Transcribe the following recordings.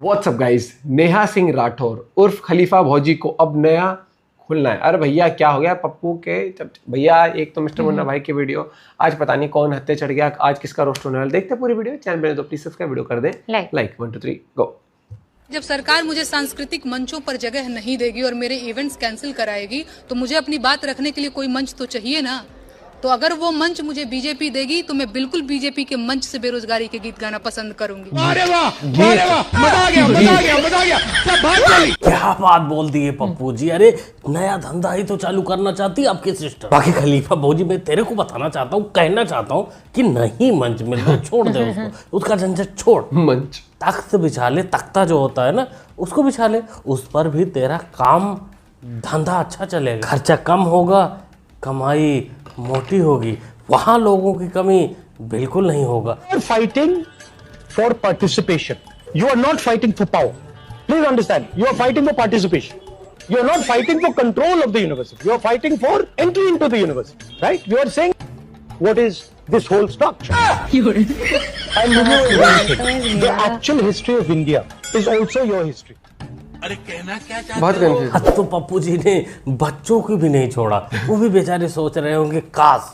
WhatsApp guys, Neha Singh Rathore उर्फ खलीफा भौजी को अब नया खुलना है। अरे भैया क्या हो गया पप्पू के? भैया एक तो मिस्टर मुन्ना भाई की वीडियो, आज पता नहीं कौन हत्या चढ़ गया, आज किसका रोस्ट होने वाला। देखते पूरी वीडियो, चैनल पे तो प्लीज सब्सक्राइब, वीडियो कर दें लाइक 1 2 3 गो। जब सरकार मुझे सांस्कृतिक मंचों पर जगह नहीं देगी और मेरे इवेंट्स कैंसिल कराएगी तो मुझे अपनी बात रखने के लिए कोई मंच तो चाहिए ना। तो अगर वो मंच मुझे बीजेपी देगी तो मैं बिल्कुल बीजेपी के मंच से बेरोजगारी के गीत गाना पसंद करूंगी। अरे वाह, अरे वाह, मजा आ गया, मजा आ गया, मजा आ गया। सब बात चली। क्या बात बोल दी है पप्पू जी। अरे नया धंधा ही तो चालू करना चाहती है आपकी सिस्टर। बाकी खलीफा भौजी मैं तेरे को बताना चाहता हूँ, कहना चाहता हूँ कि नहीं मंच मिल तो छोड़ दे उसको, उसका झंझट छोड़। मंच तख्त बिछा ले, तख्ता जो होता है ना उसको बिछा ले, उस पर भी तेरा काम धंधा अच्छा चलेगा, खर्चा कम होगा, कमाई मोटी होगी, वहां लोगों की कमी बिल्कुल नहीं होगा। Fighting for participation. You are not fighting for power. Please understand. You are fighting for participation. You are not fighting for control of the university. You are fighting for entry into the university. Right? You are saying, what is this whole structure? And you know one thing. The actual history of India is also your history. बहुत confuse. अब तो पप्पू जी ने बच्चों को भी नहीं छोड़ा, वो भी बेचारे सोच रहे होंगे काश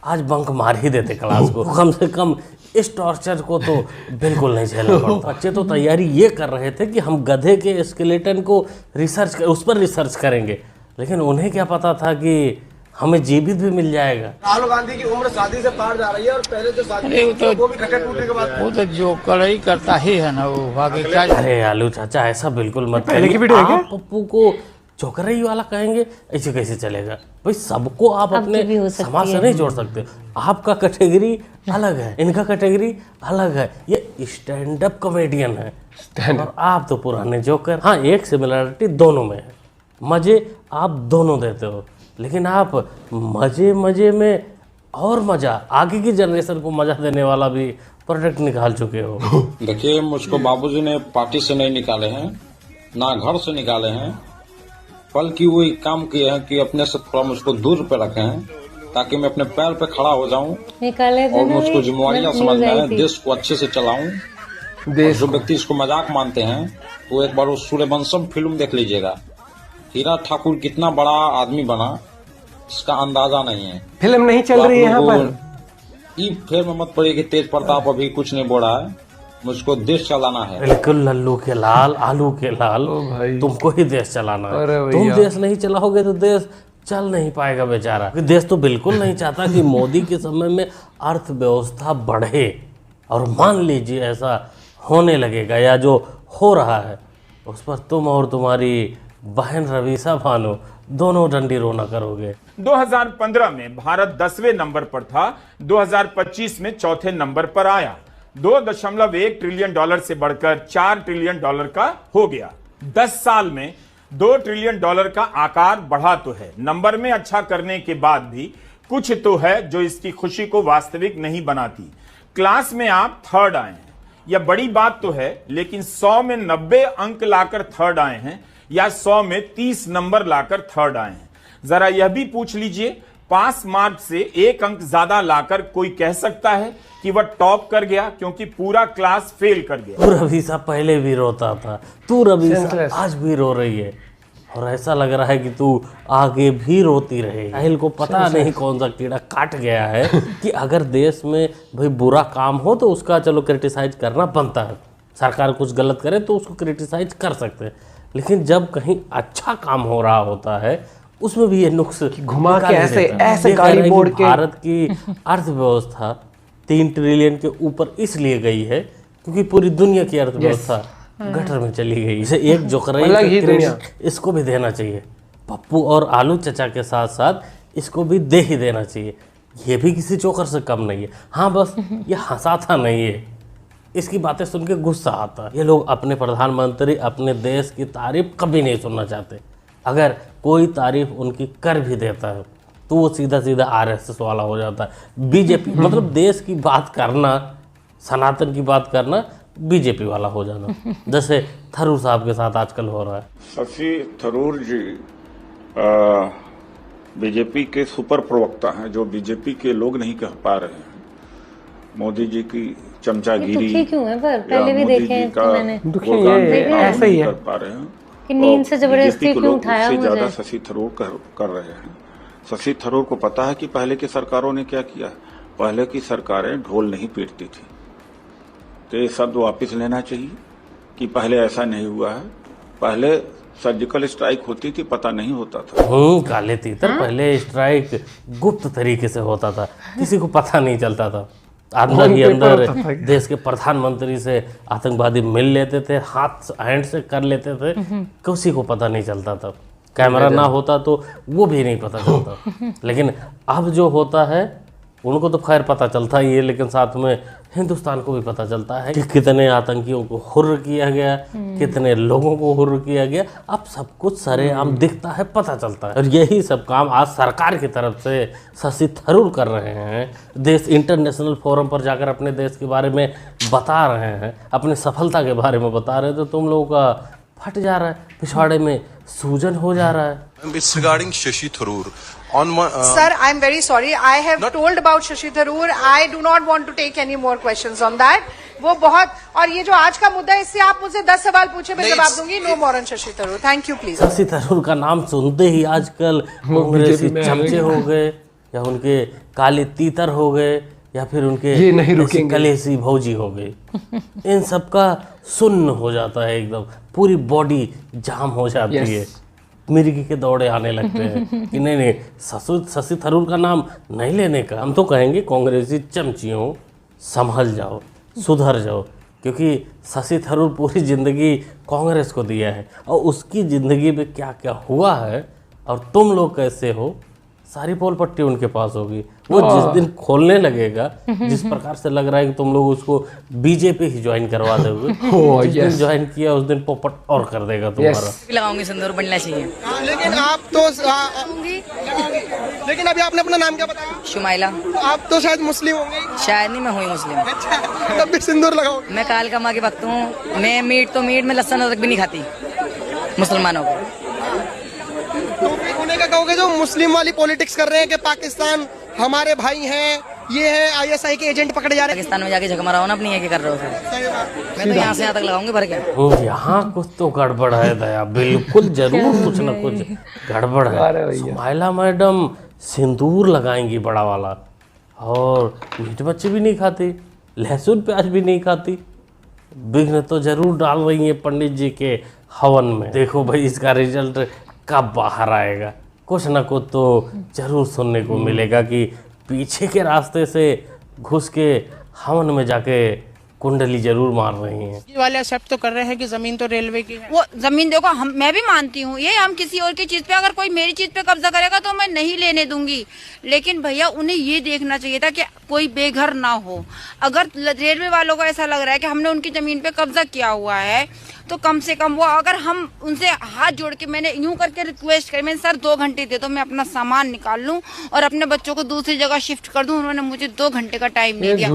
आज बंक मार ही देते क्लास को, कम से कम इस टॉर्चर को तो बिल्कुल नहीं झेलना पड़ता। बच्चे तो तैयारी ये कर रहे थे कि हम गधे के स्केलेटन को उस पर रिसर्च करेंगे, लेकिन उन्हें क्या पता था कि हमें जीवित भी मिल जाएगा। राहुल गांधी की उम्र शादी से पार जा रही है और पहले जो शादी वो भी क्रिकेट टूटने के बाद वो तो जो कड़ाई करता ही है ना, वो आगे क्या। अरे आलू चाचा ऐसा बिल्कुल मत पहले की करिए। वीडियो है क्या? आप पप्पू को चौकरई वाला कहेंगे, ऐसे कैसे चलेगा भाई? सबको आप अपने समाज से नहीं जोड़ सकते। आपका कैटेगरी अलग है, इनका कैटेगरी अलग है, ये स्टैंड अप कॉमेडियन है और आप तो पुराने जोकर। हाँ, एक सिमिलरिटी दोनों में है, मजे आप दोनों देते हो, लेकिन आप मजे में और मजा, आगे की जनरेशन को मजा देने वाला भी प्रोडक्ट निकाल चुके हो। देखिए, मुझको बाबूजी ने पार्टी से नहीं निकाले हैं, ना घर से निकाले हैं, बल्कि वो एक काम किए हैं कि अपने से थोड़ा मुझको दूर पे रखे हैं ताकि मैं अपने पैर पे खड़ा हो जाऊं और मुझको जिम्मेवारियां समझना है, देश को अच्छे से चलाऊं। जो व्यक्ति इसको मजाक मानते हैं तो एक बार वो सूर्यवंशम फिल्म देख लीजिएगा। हीरा ठाकुर कितना बड़ा आदमी बना इसका अंदाजा नहीं है। फिल्म नहीं चल रही है यहाँ पर। ये फिल्म में मत पड़िए कि तेज प्रताप अभी कुछ नहीं बोल रहा है, मुझको देश चलाना है। बिल्कुल लल्लू के लाल, आलू के लाल, तुमको ही देश चलाना है। तुम देश नहीं चलाओगे तो देश चल नहीं पाएगा बेचारा। देश तो बिल्कुल नहीं चाहता कि मोदी के समय में अर्थव्यवस्था बढ़े, और मान लीजिए ऐसा होने लगेगा या जो हो रहा है उस पर तुम और तुम्हारी बहन रवीसा भानु दोनों डंडी रोना करोगे। 2015 में भारत 10वें नंबर पर था, 2025 में चौथे नंबर पर आया। $2.1 ट्रिलियन से बढ़कर $4 ट्रिलियन का हो गया। 10 साल में $2 ट्रिलियन का आकार बढ़ा तो है। नंबर में अच्छा करने के बाद भी कुछ तो है जो इसकी खुशी को वास्तविक नहीं बनाती। क्लास में आप थर्ड आए हैं, यह बड़ी बात तो है, लेकिन 100 में 90 अंक लाकर थर्ड आए हैं या 100 में 30 नंबर लाकर थर्ड आए हैं। जरा यह भी पूछ लीजिए, पास मार्क से 1 अंक ज्यादा लाकर कोई कह सकता है कि वह टॉप कर गया क्योंकि पूरा क्लास फेल कर गया? तू रवीसा पहले भी रोता था, तू रवीसा आज भी रो रही है, और ऐसा लग रहा है कि तू आगे भी रोती रहेगी। साहिल को पता नहीं कौन सा कीड़ा काट गया है कि अगर देश में भाई बुरा काम हो तो उसका चलो क्रिटिसाइज करना बनता है, सरकार कुछ गलत करे तो उसको क्रिटिसाइज कर सकते हैं, लेकिन जब कहीं अच्छा काम हो रहा होता है उसमें भी ये नुक्स घुमा के ऐसे गाड़ी बोर्ड के। भारत की अर्थव्यवस्था 3 ट्रिलियन के ऊपर इसलिए गई है क्योंकि पूरी दुनिया की अर्थव्यवस्था गटर में चली गई। इसे एक जोकराई इसको भी देना चाहिए, पप्पू और आलू चचा के साथ साथ इसको भी दे ही देना चाहिए। ये भी किसी जोकर से कम नहीं है। हाँ, बस ये हंसाता नहीं है, इसकी बातें सुन के गुस्सा आता है। ये लोग अपने प्रधानमंत्री, अपने देश की तारीफ कभी नहीं सुनना चाहते। अगर कोई तारीफ उनकी कर भी देता है तो वो सीधा सीधा RSS वाला हो जाता है। बीजेपी मतलब देश की बात करना, सनातन की बात करना, बीजेपी वाला हो जाना, जैसे थरूर साहब के साथ आजकल हो रहा है। शशि थरूर जी बीजेपी के सुपर प्रवक्ता हैं, जो बीजेपी के लोग नहीं कह पा रहे हैं। मोदी जी की चमचागिरी दुखी क्यों है पर या पहले भी मोदी देखे जी हैं का तो मैंने दुखी वो ये काम है, काम ऐसा ही नहीं है। कर पा रहे हैं कि नींद से जबरदस्ती बीजेपी को क्यों लोग उठाया उससे ज्यादा मुझे। शशि थरूर कर रहे हैं। शशि थरूर को पता है कि पहले की सरकारों ने क्या किया। पहले की सरकारें ढोल नहीं पीटती थी, तो ये शब्द वापिस लेना चाहिए कि पहले ऐसा नहीं हुआ है। पहले सर्जिकल स्ट्राइक होती थी, पता नहीं होता था। काले तीतर पहले स्ट्राइक गुप्त तरीके से होता था, किसी को पता नहीं चलता था। अंदर ही अंदर देश के प्रधानमंत्री से आतंकवादी मिल लेते थे, हाथ हैंड से कर लेते थे, किसी को पता नहीं चलता था। कैमरा ना होता तो वो भी नहीं पता चलता। लेकिन अब जो होता है उनको तो खैर पता चलता ही है, लेकिन साथ में हिंदुस्तान को भी पता चलता है कि कितने आतंकियों को हुर्र किया गया, कितने लोगों को हुर्र किया गया। अब सब कुछ सरेआम दिखता है, पता चलता है। और यही सब काम आज सरकार की तरफ से शशि थरूर कर रहे हैं। देश इंटरनेशनल फोरम पर जाकर अपने देश के बारे में बता रहे हैं, अपनी सफलता के बारे में बता रहे हैं, तो तुम लोगों का फट जा रहा है, पिछवाड़े में सूजन हो जा रहा है। It's regarding Shashi Tharoor. On my, Sir, I'm very sorry. I have told about Shashi Tharoor. I do not want to take any more questions on that. वो बहुत, और ये जो आज का मुद्दा है, इससे आप मुझसे 10 सवाल पूछे, मैं जवाब दूंगी। No more on Shashi Tharoor. Thank you please. Shashi Tharoor का नाम सुनते ही आजकल कांग्रेसी चमचे हो गए, या उनके काले तीतर हो गए, या फिर उनके कलेसी भौजी हो गए। इन सब का सुन्न हो जाता है, एकदम पूरी बॉडी जाम हो जाती है, मिर्गी के दौड़े आने लगते हैं कि नहीं शशि थरूर का नाम नहीं लेने का। हम तो कहेंगे कांग्रेसी चमचियों संभल जाओ, सुधर जाओ, क्योंकि शशि थरूर पूरी ज़िंदगी कांग्रेस को दिया है, और उसकी ज़िंदगी में क्या क्या हुआ है और तुम लोग कैसे हो, सारी पोल पट्टी उनके पास होगी। वो जिस दिन खोलने लगेगा, जिस प्रकार से लग रहा है कि तुम लोग उसको बीजेपी ही ज्वाइन करवा दोगे, जिस दिन ज्वाइन किया उस दिन पोपट और कर देगा तुम्हारा। लगाऊंगी, सिंदूर बनना चाहिए। लेकिन आप तो लेकिन अभी आपने अपना नाम क्या बताया? शुमाइला। आप तो शायद मुस्लिम होंगे। शायद नहीं, मैं हुई मुस्लिम। अच्छा, तब भी सिंदूर लगाओगे? मैं काल का माँ के वक्त हूँ। मैं मीट में लहसुन अदरक भी नहीं खाती मुसलमानों को। तो उन्हें क्या कहोगे जो मुस्लिम वाली पॉलिटिक्स कर रहे हैं कि पाकिस्तान हमारे भाई हैं, ये है ISI के एजेंट पकड़े जा रहे हैं? पाकिस्तान में जाके झक मारा ना, अपनी ये कर रहे हो फिर। मैं तो यहाँ से यहाँ तक लगाऊंगी भर के। यहाँ कुछ तो गड़बड़ है दया, बिल्कुल जरूर कुछ ना कुछ गड़बड़ है। सुमाइला मैडम सिंदूर लगाएंगी बड़ा वाला, और मीट मच्छी भी नहीं खाती, लहसुन प्याज भी नहीं खाती। विघ्न तो जरूर डाल रही है पंडित जी के हवन में। देखो भाई इसका रिजल्ट कब बाहर आएगा, कुछ ना कुछ तो जरूर सुनने को मिलेगा कि पीछे के रास्ते से घुस के हवन में जाके कुंडली जरूर मार रही हैं। ये वाले एक्सेप्ट तो कर रहे हैं कि जमीन तो रेलवे की है। वो जमीन देखो, मैं भी मानती हूँ ये, हम किसी और की चीज पे, अगर कोई मेरी चीज पे कब्जा करेगा तो मैं नहीं लेने दूंगी। लेकिन भैया उन्हें ये देखना चाहिए था कि कोई बेघर ना हो। अगर रेलवे वालों को ऐसा लग रहा है कि हमने उनकी जमीन पे कब्जा किया हुआ है, तो कम से कम वो, अगर हम उनसे हाथ जोड़ के, मैंने यूं करके रिक्वेस्ट करी, मैंने सर 2 घंटे दे दो, मैं अपना सामान निकाल लूं और अपने बच्चों को दूसरी जगह शिफ्ट कर दूं। उन्होंने मुझे 2 घंटे का टाइम नहीं दिया।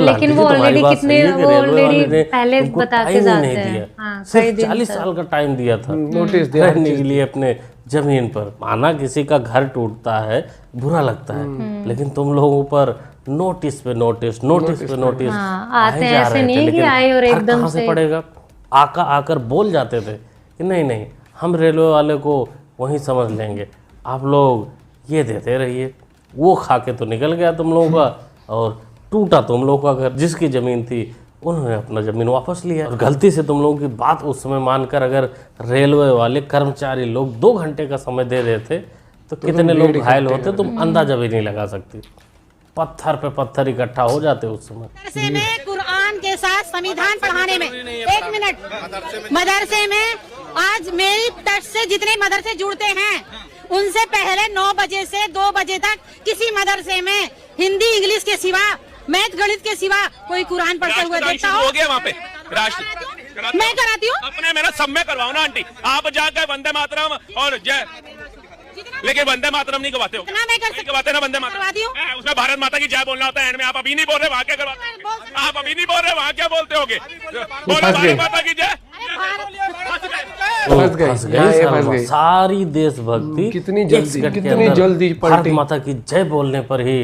लेकिन वो ऑलरेडी पहले बता के जाते हैं। सिर्फ 40 साल का टाइम दिया था नोटिस देने के लिए अपने जमीन पर। माना किसी का घर टूटता है, बुरा लगता है, लेकिन तुम लोगों पर नोटिस पे नोटिस आते हैं। ऐसे नहीं कि आए और एकदम से पड़ेगा। आकर बोल जाते थे कि नहीं हम रेलवे वाले को वहीं समझ लेंगे, आप लोग ये देते रहिए। वो खा के तो निकल गया तुम लोगों का, और टूटा तुम लोगों का घर। जिसकी ज़मीन थी उन्होंने अपना ज़मीन वापस लिया। और गलती से तुम लोगों की बात उस समय मानकर अगर रेलवे वाले कर्मचारी लोग 2 घंटे का समय दे देते तो कितने लोग घायल होते तुम अंदाजा भी नहीं लगा सकती। पत्थर पे पत्थर इकट्ठा हो जाते उस समय। मदरसे में कुरान के साथ संविधान पढ़ाने में, 1 मिनट, मदरसे में आज मेरी टच से जितने मदरसे जुड़ते हैं उनसे पहले 9 बजे से 2 बजे तक किसी मदरसे में हिंदी इंग्लिश के सिवा, मैथ गणित के सिवा कोई कुरान पढ़ते हुए देखता हो? वहाँ पे राष्ट्र मैं कराती हूँ। अपने मेरा सब में करवाओ ना आंटी, आप जाकर वंदे मातरम और जय, लेकिन वंदे मातरम नहीं गवाते हो। मैं कर गवाते ना वंदे मातरम, उसमें भारत माता की जय बोलना होता है एंड में। आप अभी नहीं बोल रहे, वहाँ क्या करवाते हैं? आप अभी नहीं बोल रहे, वहाँ क्या बोलते होगे? बोलो भारत माता की जय। फंस गए। सारी देशभक्ति कितनी जल्दी भारत माता की जय बोलने पर ही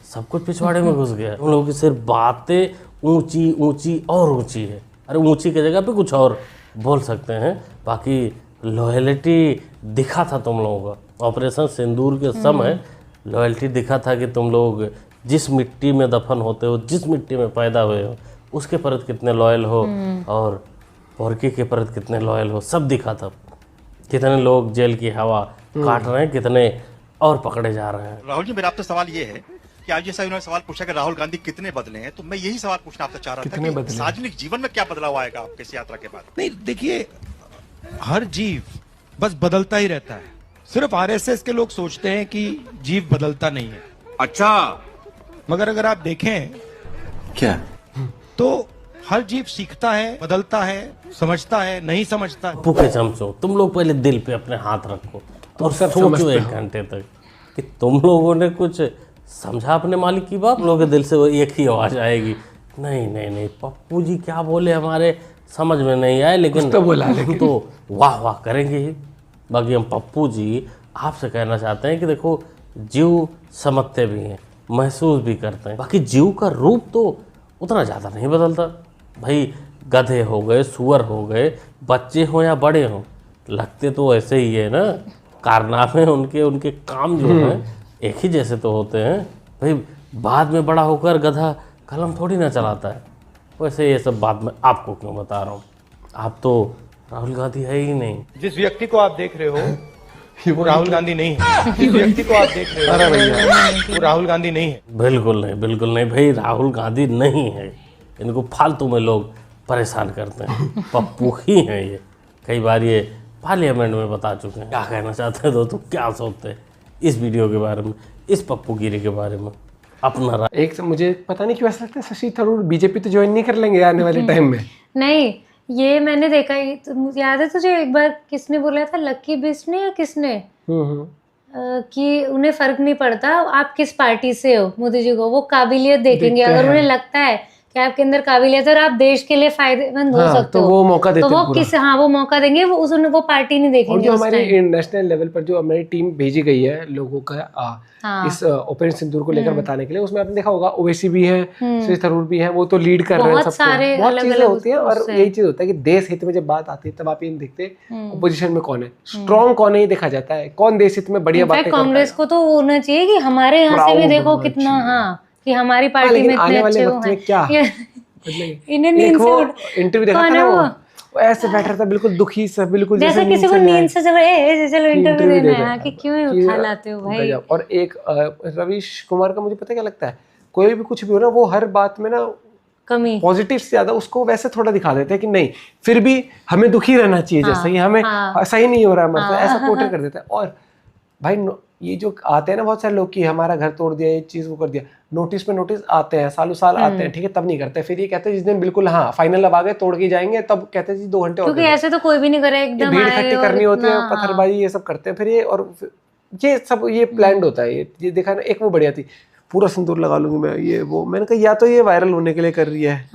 सब कुछ पिछवाड़े में घुस गया। उन लोगों की सिर्फ बातें ऊंची ऊंची और ऊंची है। अरे ऊंची की जगह पे कुछ और बोल सकते हैं। बाकी लॉयल्टी दिखा था तुम लोगों का, ऑपरेशन सिंदूर के समय लॉयल्टी दिखा था कि तुम लोग जिस मिट्टी में दफन होते हो, जिस मिट्टी में पैदा हुए हो, उसके प्रति कितने लॉयल हो और पोरकी के प्रति कितने लॉयल हो, सब दिखा था। कितने लोग जेल की हवा काट रहे हैं, कितने और पकड़े जा रहे हैं। राहुल जी, मेरा आपसे सवाल ये है कि आज जैसा उन्होंने सवाल पूछा कि राहुल गांधी कितने बदले हैं, तो मैं यही सवाल पूछना आपसे चाह रहा था कि सार्वजनिक जीवन में क्या बदलाव आएगा आपके इस यात्रा के बाद? नहीं, देखिए, हर जीव बस बदलता ही रहता है। सिर्फ आरएसएस के लोग सोचते हैं कि जीव बदलता नहीं है। अच्छा, मगर अगर आप देखें क्या तो हर जीव सीखता है, बदलता है, समझता है, नहीं समझता। पप्पू के चमचों, तुम लोग पहले दिल पे अपने हाथ रखो और सोचो 1 घंटे तक कि तुम लोगों ने कुछ समझा अपने मालिक की बात। लोगों के दिल से वो एक ही आवाज आएगी, नहीं नहीं नहीं, पप्पू जी क्या बोले हमारे समझ में नहीं आए, लेकिन तो बोला, लेकिन तो वाह वाह करेंगे ही। बाकी हम पप्पू जी आपसे कहना चाहते हैं कि देखो, जीव समझते भी हैं, महसूस भी करते हैं। बाकी जीव का रूप तो उतना ज़्यादा नहीं बदलता भाई। गधे हो गए, सुअर हो गए, बच्चे हों या बड़े हों, लगते तो ऐसे ही है ना। कारनामे उनके उनके काम जो हैं एक ही जैसे तो होते हैं भाई। बाद में बड़ा होकर गधा कलम थोड़ी ना चलाता है। वैसे ये सब बात मैं आपको क्यों बता रहा हूँ, आप तो राहुल गांधी है ही नहीं। जिस व्यक्ति को आप देख रहे हो वो राहुल गांधी नहीं है। जिस व्यक्ति को आप देख रहे हो वो राहुल गांधी नहीं है। बिल्कुल नहीं, बिल्कुल नहीं भाई, राहुल गांधी नहीं है। इनको फालतू में लोग परेशान करते हैं। पप्पू ही हैं ये, कई बार ये पार्लियामेंट में बता चुके हैं। क्या कहना चाहते हैं दोस्तों, क्या सोचते हैं इस वीडियो के बारे में, इस पप्पू गिरी के बारे में, अपना एक मुझे पता नहीं क्यों ऐसा लगता है शशि थरूर बीजेपी तो ज्वाइन नहीं कर लेंगे आने वाले टाइम में। नहीं, ये मैंने देखा, याद है तुझे एक बार किसने बोला था, लक्की बिस्ट ने या किसने, कि उन्हें फर्क नहीं पड़ता आप किस पार्टी से हो, मोदी जी को वो काबिलियत देखेंगे। अगर उन्हें लगता है कि आपके अंदर काबिलियत है और आप देश के लिए फायदेमंद हो सकते तो हो, वो मौका देते तो वो किस वो मौका देंगे, वो पार्टी नहीं देखेंगे। और जो हमारी नेशनल लेवल पर जो हमारी टीम भेजी गई है लोगों का इस ऑपरेशन सिंदूर को लेकर बताने के लिए, उसमें आपने देखा होगा ओवैसी भी है, शशि थरूर भी है, वो तो लीड कर रहे हैं सबको। बहुत चीजें होती है और यही चीज होता है कि देश हित में जब बात आती है तब आप ये नहीं देखते अपोजिशन में कौन है, स्ट्रॉन्ग कौन है, ये देखा जाता है कौन देश हित में बढ़िया बातें करता है। कांग्रेस को तो होना चाहिए कि हमारे यहाँ से भी देखो कितना, कि हमारी पार्टी में इतने अच्छे वो हैं। इन्हें नींद से इंटरव्यू देखा था ना, वो ऐसे बैठ रहा था बिल्कुल दुखी सा, बिल्कुल जैसे किसी को नींद से चलो इंटरव्यू देना है कि क्यों उठा लाते हो भाई। और एक रवीश कुमार का मुझे पता क्या लगता है, कोई भी कुछ भी हो ना, वो हर बात में ना कमी पॉजिटिव से ज्यादा उसको वैसे थोड़ा दिखा देते हैं कि नहीं फिर भी हमें दुखी रहना चाहिए, जैसे ही हमें सही नहीं हो रहा है मतलब ऐसा पोर्ट्रे कर देता है। और भाई ये जो आते हैं ना बहुत सारे लोग कि हमारा घर तोड़ दिया, ये चीज वो कर दिया, नोटिस पे नोटिस आते हैं, सालों साल आते हैं, ठीक है, तब नहीं करते। फिर ये कहते हैं जिस दिन बिल्कुल फाइनल अब आ गए तोड़ के जाएंगे, तब कहते हैं जी 2 घंटे क्योंकि ऐसे तो कोई भी नहीं करे, एकदम भीड़ इकट्ठी करनी होती है, पत्थरबाजी ये सब करते हैं। फिर ये और ये सब ये प्लान्ड होता है। ये देखा ना, एक वो बढ़िया थी, पूरा सिंदूर लगा लूंगी मैं, ये वो, मैंने कहा या तो ये वायरल होने के लिए कर रही है,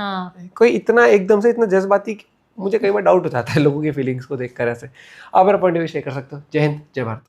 कोई इतना एकदम से इतना जज्बाती, मुझे कई बार डाउट हो जाता है लोगों की फीलिंग्स को देखकर। ऐसे आप मेरा पॉइंट ऑफ व्यू शेयर कर सकते हो। जय हिंद, जय भारत।